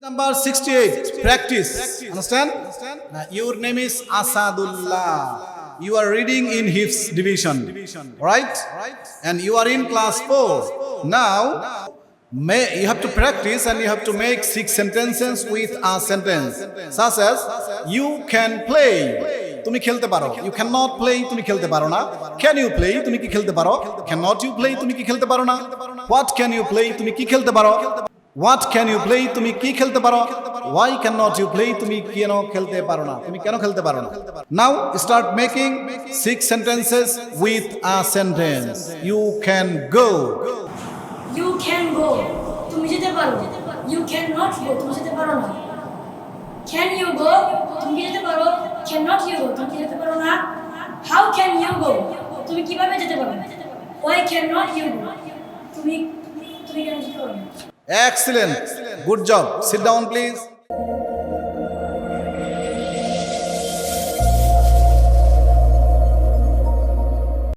Number 68, practice. Understand? Your name is Asadullah. You are reading in Hifz division, right? And you are in class 4. Now, you have to practice and you have to make 6 sentences with a sentence. Such as, you can play. তুমি খেলতে পারো। You cannot play, তুমি খেলতে পারো না। Can you play, তুমি কি খেলতে পারো? Cannot you play, তুমি কি খেলতে পারো না? What can you play, তুমি কি খেলতে পারো? What can you play, তুমি কি খেলতে পারো? Why cannot you play, তুমি কেন খেলতে পারো না? তুমি কেন খেলতে পারো না? Now start making 6 sentences with a sentence. You can go. You can go, তুমি যেতে পারো। You cannot go, তুমি যেতে পারো না। Can you go, তুমি কি যেতে পারো? Cannot you go, তুমি কি যেতে পারো না। How can you go, তুমি কিভাবে যেতে পারো? Why cannot you go, তুমি কেন যেতে পারো না? Excellent. Good job. Sit down, please.